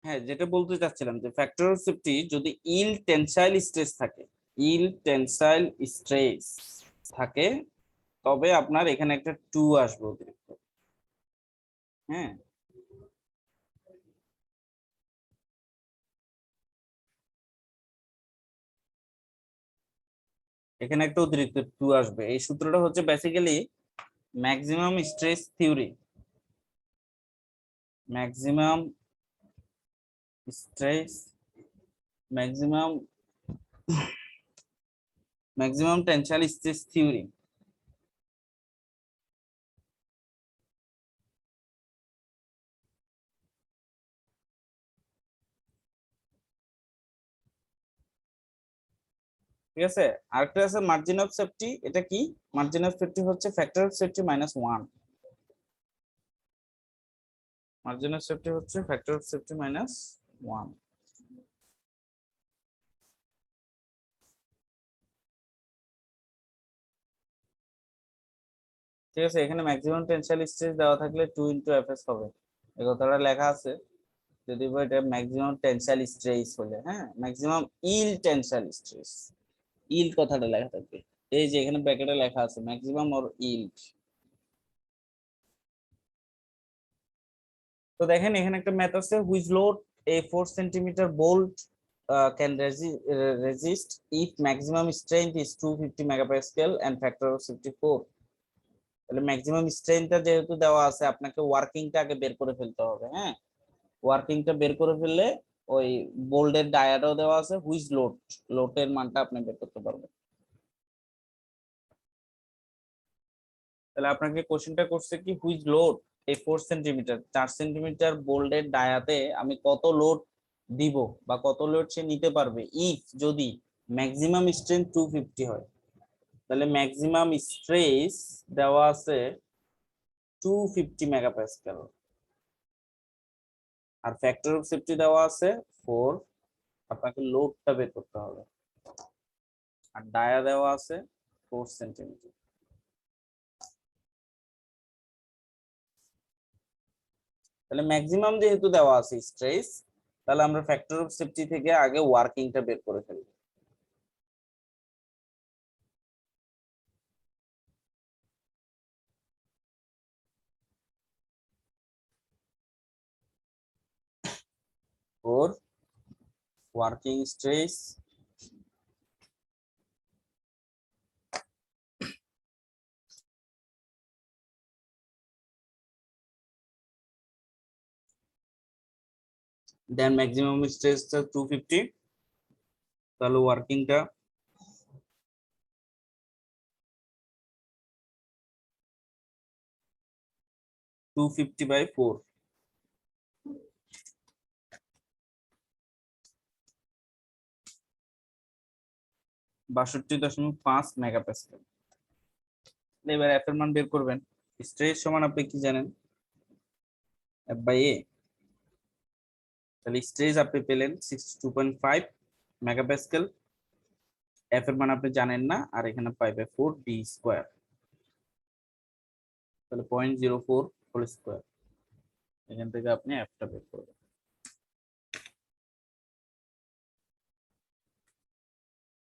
হ্যাঁ, যেটা বলতে চাচ্ছিলাম যে ফ্যাক্টর অফ সেফটি যদি ইল টেনসাইল স্ট্রেস থাকে, ইল টেনসাইল স্ট্রেস থাকে, তবে আপনার এখানে একটা 2 আসবে অতিরিক্ত। হ্যাঁ, এখানে একটা অতিরিক্ত 2 আসবে। এই সূত্রটা হচ্ছে basically maximum stress theory, maximum stress, maximum maximum tensile stress theory. ঠিক আছে, আরেকটা আছে মার্জিন অফ সেফটি। এটা কি? মার্জিন অফ সেফটি হচ্ছে factor of safety -1। Margin of safety হচ্ছে ফ্যাক্টর অফ সেফটি -1। ঠিক আছে, এখানে ম্যাক্সিমাম টেনসাইল স্ট্রেস দেওয়া থাকলে 2 × Fs হবে, এই কথাটা লেখা আছে। যদি এটা ম্যাক্সিমাম টেনসাইল স্ট্রেস হলে, হ্যাঁ, ম্যাক্সিমাম ইল টেনসাইল স্ট্রেস, ইল কথাটা লেখা থাকবে। এই যে এখানে ব্র্যাকেটে লেখা আছে ম্যাক্সিমাম অর ইল। তো দেখেন এখানে একটা ম্যাথ আছে, which load a 4 centimetre bolt can resist if maximum strength is 250 megapascal and factor of safety 4। তাহলে ম্যাক্সিমাম স্ট্রেংথটা যেহেতু দেওয়া আছে, আপনাকে ওয়ার্কিংটা আগে বের করে ফেলতে হবে। হ্যাঁ, ওয়ার্কিংটা বের করে ফেললে ওই বোল্ডের ডায়াটাও দেওয়া আছে, হুইচ লোড, লোডের মানটা আপনি বের করতে পারবেন। তাহলে আপনাকে কোশ্চেনটা করছে কি, হুইচ লোড এই 4 সেন্টিমিটার, 4 সেন্টিমিটার বোল্ডের ডায়াতে আমি কত লোড দিব বা কত লোড সে নিতে পারবে ইফ যদি ম্যাক্সিমাম স্ট্রেংথ 250 হয়। তাহলে ম্যাক্সিমাম স্ট্রেস দেওয়া আছে 250 মেগাপাস্কেল, আর ফ্যাক্টর অফ সেফটি দেওয়া আছে 4। আপনাকে লোডটা বের করতে হবে, আর ডায়া দেওয়া আছে 4 সেন্টিমিটার। তাহলে ম্যাক্সিমাম যেহেতু দেওয়া আছে স্ট্রেস, তাহলে আমরা ফ্যাক্টর অফ সেফটি থেকে আগে ওয়ার্কিংটা বের করে ফেলবো। ওর ওয়ার্কিং স্ট্রেস দেন ম্যাক্সিমাম স্ট্রেসটা 250, তাহলে ওয়ার্কিংটা 250/4, 62.5 মেগাপাস্কেল। এবার এফ এর মান বের করবেন। স্ট্রেস সমান আপনি কি জানেন? F/A। তাহলে স্ট্রেস আপনি পেলেন 62.5 মেগাপাস্কেল, এফ এর মান আপনি জানেন না, আর এখানে পাইবে 4d², তাহলে 0.04 হোল স্কয়ার। এখান থেকে আপনি এফটা বের করবেন।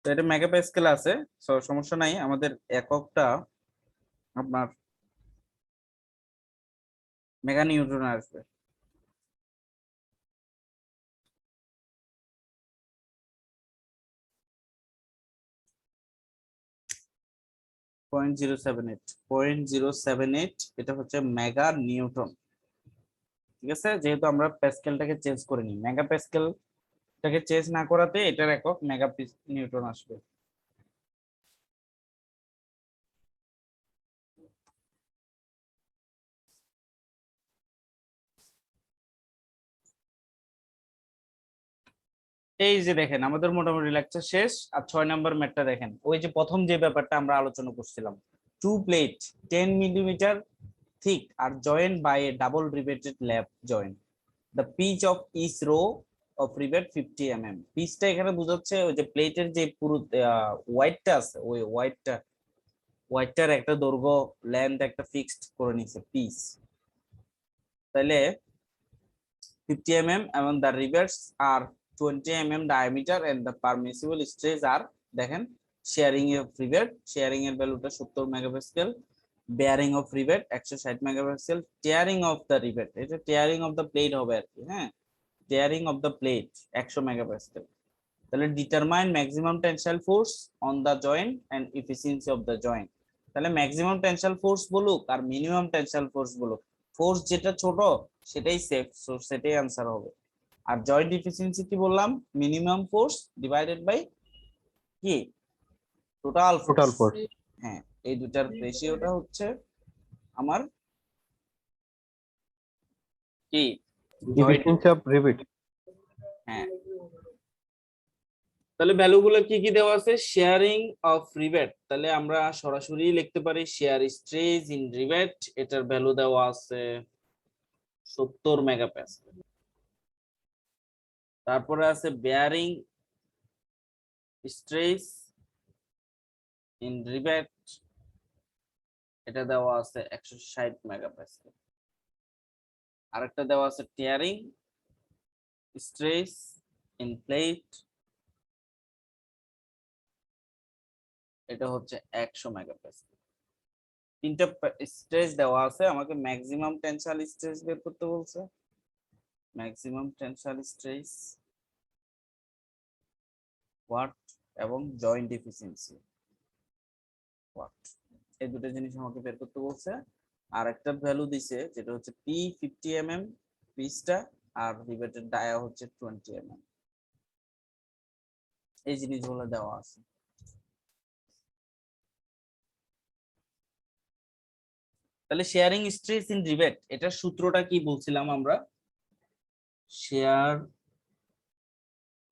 তো এটা মেগাপাস্কেল আছে, সো সমস্যা নাই, আমাদের এককটা আপনার মেগা নিউটন আসবে। .078 এটা হচ্ছে মেগা নিউটন। ঠিক আছে, যেহেতু আমরা প্যাসকেলটাকে চেঞ্জ করিনি, মেগা প্যাসকেলটাকে চেঞ্জ না করাতে এটার একক মেগা নিউটন আসবে। এই যে দেখেন আমাদের মোটামুটি লেকচার শেষ। আর 6 নম্বর ম্যাথটা দেখেন, ওই যে প্রথম যে ব্যাপারটা আমরা আলোচনা করছিলাম, 2 plate 10 millimetre thick are joined by a double riveted lap joint. The pitch of each row of rivet 50 mm. পিচটা এখানে বোঝাচ্ছে ওই যে প্লেটের যে পুরো ওয়াইডটা আছে, ওই ওয়াইডটার একটা দৈর্ঘ্য লেন্থ একটা ফিক্সড করে নিছে পিচ। তাহলে 50 mm এবং the rivets are 20 mm diameter and the permissible stress are দেখেন শেয়ারিং অফ রিভেট, শেয়ারিং এর ভ্যালুটা 70 megapascal, bearing of rivet 160 megapascal, tearing of the rivet, এটা টিয়ারিং অফ দ্য প্লেট হবে আর কি, হ্যাঁ, tearing of the plate 100 megapascal. তাহলে determine maximum tensile force on the joint and efficiency of the joint. তাহলে maximum tensile force বলুক আর minimum tensile force বলুক, ফোর্স যেটা ছোট সেটাই সেফ, সো সেটাই আনসার হবে। আর জয়েন্ট এফিসিয়েন্সি কি বললাম, মিনিমাম ফোর্স ডিভাইডেড বাই কি টোটাল টোটাল ফোর্স। ফোর্স। হ্যাঁ, এই দুটার রেশিওটা হচ্ছে আমার কি জয়েন্ট। Efficiency of repeat. হ্যাঁ, তাহলে ভ্যালুগুলো কি কি দেওয়া আছে, শেয়ারিং অফ রিভেট, তাহলে আমরা সরাসরি লিখতে পারি শেয়ার স্ট্রেস ইন রিভেট, এটার ভ্যালু দেওয়া আছে 70 মেগাপাস্কেল। তারপরে আছে বেয়ারিং স্ট্রেস ইন রিভেট, এটা দেওয়া আছে 160 মেগাপাস্কেল। আরেকটা দেওয়া আছে টিয়ারিং স্ট্রেস ইন প্লেট, এটা হচ্ছে 100 মেগাপাস্কেল। তিনটা স্ট্রেস দেওয়া আছে, আমাকে ম্যাক্সিমাম টেনসাইল স্ট্রেস বের করতে বলছে, ম্যাক্সিমাম টেনসাইল স্ট্রেস ওয়াট এবং জয়েন্ট এফিসিয়েন্সি ওয়াট, এই দুটো জিনিস আমাকে বের করতে বলছে। আর একটা ভ্যালু দিছে যেটা হচ্ছে পি 50 mm পিসটা, আর রিভেটের ডায়া হচ্ছে 20 mm, এই জিনিসগুলো দেওয়া আছে। তাহলে শেয়ারিং স্ট্রেস ইন রিভেট, এটার সূত্রটা কি বলছিলাম আমরা, শেয়ার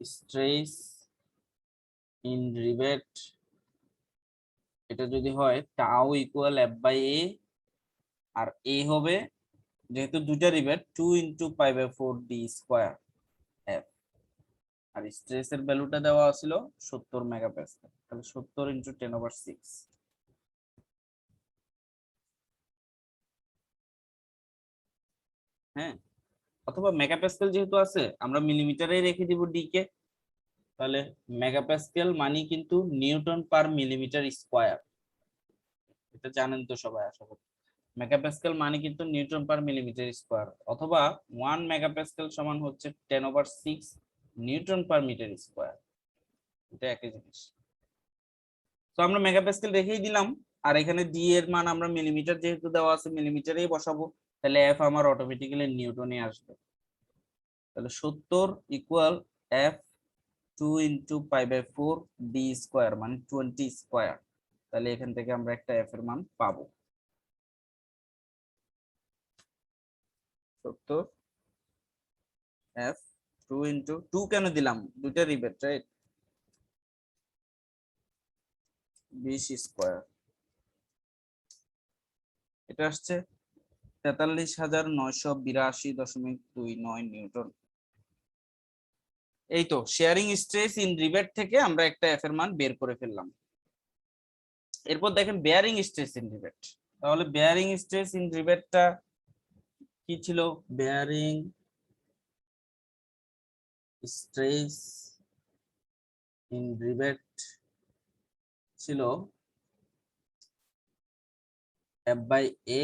স্ট্রেস ইন রিভেট, এটা যদি হয় tau equal F by A, আর এ হবে যেহেতু দুইটা rivet 2 into pi by 4 D square F, আর স্ট্রেসের ভ্যালুটা দেওয়া ছিল 70 মেগাপাস্কেল, তাহলে 70 ইন্টু 10/6। হ্যাঁ, অথবা মেগাপাস্কেল যেহেতু আছে আমরা মিলিমিটারেই রেখে দিব ডি কে, তাহলে মেগাপাস্কেল মানে কিন্তু নিউটন পার মিলিমিটার স্কোয়ার, এটা জানেন তো সবাই আশা করি। মেগাপাস্কেল মানে কিন্তু নিউটন পার মিলিমিটার স্কোয়ার, অথবা 1 মেগাপাস্কেল সমান হচ্ছে 10/6 নিউটন পার মিটার স্কোয়ার, এটা একই জিনিস। তো আমরা মেগাপাস্কেল রেখেই দিলাম, আর এখানে ডি এর মান আমরা মিলিমিটার যেহেতু দেওয়া আছে মিলিমিটারেই বসাবো, তাহলে এফ আমার অটোমেটিক্যালি নিউটনে আসবে। তাহলে 70 equal F 2 into pi by 4 D square মানে 20 স্কোয়ার, তাহলে এখান থেকে আমরা একটা এফ এর মান পাবো 70 এফ 2 ইন্টু 2 কেন দিলাম, দুইটা রিভেট রাইট, 20 স্কোয়ার, এটা আসছে 43,982.29 নিউটন। এই তো শেয়ারিং স্ট্রেস ইন রিভেট থেকে আমরা একটা এফ এর মান বের করে ফেললাম। এরপর দেখেন বেয়ারিং স্ট্রেস ইন রিভেট, তাহলে বেয়ারিং স্ট্রেস ইন রিভেটটা কি ছিল, বেয়ারিং স্ট্রেস ইন রিভেট ছিল এফ বাই এ,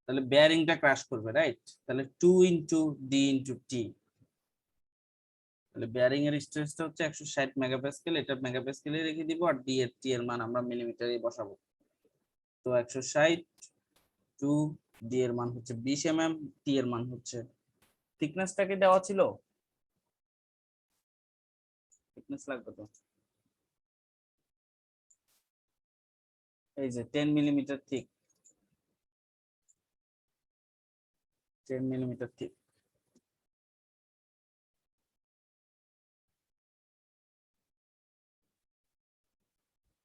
তাহলে বেয়ারিংটা ক্রাশ করবে রাইট, তাহলে 2 ইন্টু ডি ইন্টু টি, তাহলে বেয়ারিং এর স্ট্রেসটা হচ্ছে 160 মেগাপাস্কেল, এটা মেগাপাস্কেলে রেখে দিব, আর ডি এর টি এর মান আমরা মিলিমিটারে বসাবো। তো 160 টু ডি এর মান হচ্ছে 20 mm, টি এর মান হচ্ছে, থিকনেসটাকে দেওয়া ছিল, থিকনেস লাগবে তো, এই যে 10 millimetre thick, 10 millimetre thick.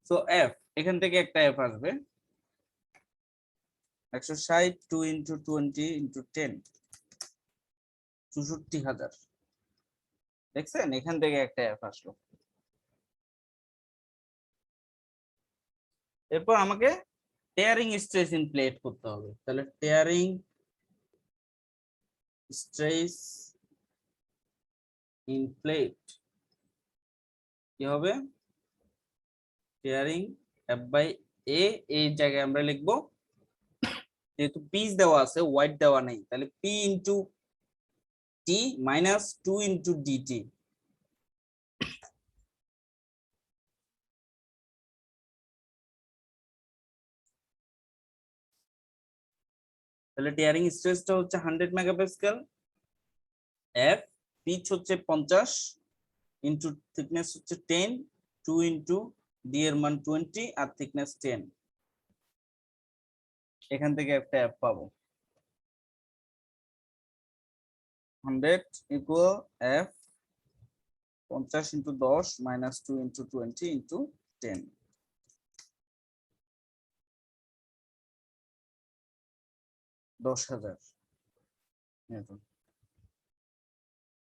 So F, এখান থেকে একটা এফ আসবে 160 2 ইন্টু 20 ইন্টু 10 64,000, দেখছেন এখান থেকে একটা এফ আসলো। এরপর আমাকে টেয়ারিং স্ট্রেস ইন প্লেট করতে হবে, তাহলে টেয়ারিং স্ট্রেস ইন প্লেট কি হবে টিয়ারিং এফ বাই এ এই জায়গায় আমরা লিখবো যেহেতু পিচ দেওয়া আছে ওয়াইড দেওয়া নেই তাহলে P into T minus 2 into DT তাহলে টিয়ারিং স্ট্রেসটা হচ্ছে 100 মেগাপাস্কেল এফ পিচ হচ্ছে 50 ইন্টু থিকনেস হচ্ছে 10 2 ইন্টু ডি এর মান 20 আর থিকনেস 10 এখান থেকে একটা এফ পাবো 100 equal F 50 into 10 minus 2 into 20 into 10 10,000 Newton.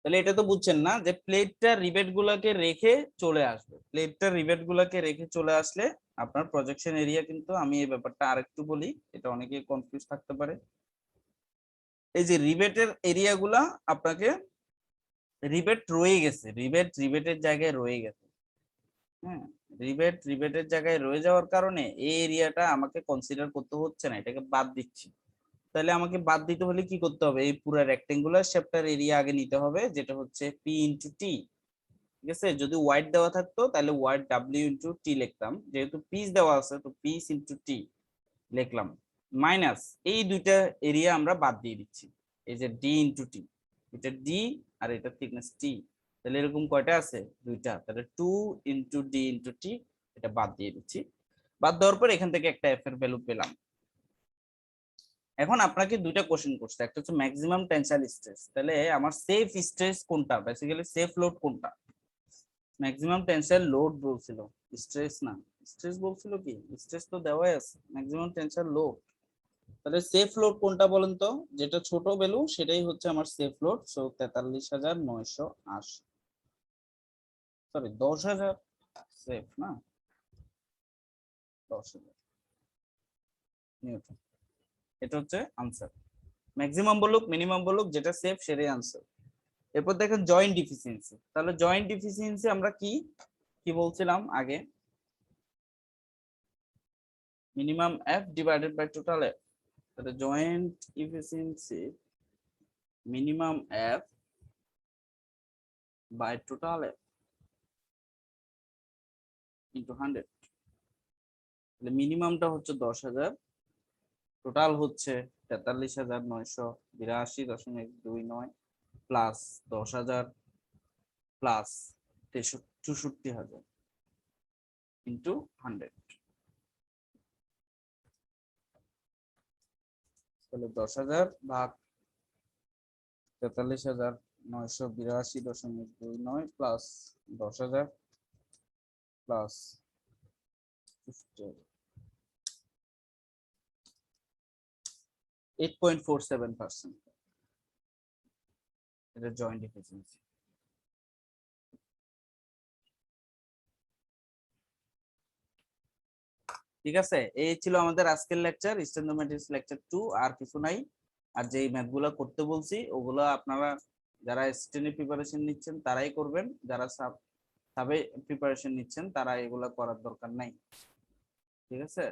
তাহলে এটা তো বুঝছেন না যে প্লেটটা রিবেট গুলাকে রেখে চলে আসবে প্লেটটা রিবেট গুলাকে রেখে চলে আসলে আপনার প্রজেকশন এরিয়া কিন্তু আমি এই ব্যাপারটা আরেকটু বলি এটা অনেকে কনফিউজ থাকতে পারে এই যে রিবেটের এরিয়া গুলা আপনাকে রিবেট রয়ে গেছে রিবেটের জায়গায় রয়ে গেছে হ্যাঁ রিবেটের জায়গায় রয়ে যাওয়ার কারণে এই এরিয়াটা আমাকে কনসিডার করতে হচ্ছে না এটাকে বাদ দিচ্ছি তাহলে আমাকে বাদ দিতে হলে কি করতে হবে এই পুরো রেক্টেঙ্গুলার শেপটার এরিয়া আগে নিতে হবে যেটা হচ্ছে পি ইন্টু টি ঠিক আছে যদি ওয়াইড দেওয়া থাকতো তাহলে ওয়াইড ডাব্লিউ ইন্টু টি লিখতাম যেহেতু পিস দেওয়া আছে তো পিস ইন্টু টি লিখলাম মাইনাস এই দুইটা এরিয়া আমরা বাদ দিয়ে দিচ্ছি এই যে ডি ইন্টু টি এটা ডি আর এটা থিকনেস টি তাহলে এরকম কয়টা আছে দুইটা তাহলে 2 ইন্টু ডি ইন্টু টি এটা বাদ দিয়ে দিচ্ছি বাদ দেওয়ার পর এখান থেকে একটা এফ এর ভ্যালু পেলাম এখন আপনাকে দুইটা কোশ্চেন করছে একটা হচ্ছে ম্যাক্সিমাম টেনসাইল স্ট্রেস তাহলে আমার সেফ স্ট্রেস কোনটা বেসিক্যালি সেফ লোড কোনটা ম্যাক্সিমাম টেনসাইল লোড বলছিল স্ট্রেস না স্ট্রেস বলছিল কি স্ট্রেস তো দেওয়াই আছে ম্যাক্সিমাম টেনসাইল লোড তাহলে সেফ লোড কোনটা বলেন তো যেটা ছোট ভ্যালু সেটাই হচ্ছে আমার safe load so 43,980 sorry 10,000 safe না 10,000 নিউটন এটা হচ্ছে আনসার ম্যাক্সিমাম বলুক মিনিমাম বলুক যেটা সেফ সেটাই আনসার এরপর দেখেন জয়েন্ট ডিফিসিয়েন্সি তাহলে জয়েন্ট ডিফিসিয়েন্সি আমরা কি কি বলছিলাম আগে minimum F divided by total F তাহলে joint efficiency minimum F by total F into 100 তাহলে মিনিমামটা হচ্ছে 10,000 টোটাল হচ্ছে 43,982.29 প্লাস 10,000 প্লাস 64,000 ইন্টু 100 তাহলে 10,000 ভাগ 43,982.29 প্লাস 10,000 প্লাস 8.47% এটা জয়েন্ট এফিসিয়েন্সি ঠিক আছে এই ছিল আমাদের আজকের লেকচার স্ট্যান্ডোমেট্রিক্স লেকচার 2 আর কিছু নাই আর যেই ম্যাথগুলো করতে বলছি ওগুলো আপনারা যারা স্টেনে প্রিপারেশন নিচ্ছেন তারাই করবেন যারা সাবে প্রিপারেশন নিচ্ছেন তারা এগুলা করার দরকার নাই ঠিক আছে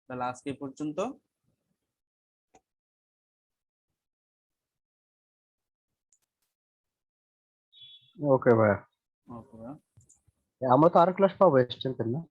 তাহলে আজকে পর্যন্ত ওকে ভাইয়া ওকে আমরা তো আর ক্লাস পাবো স্ট্রেন্থের না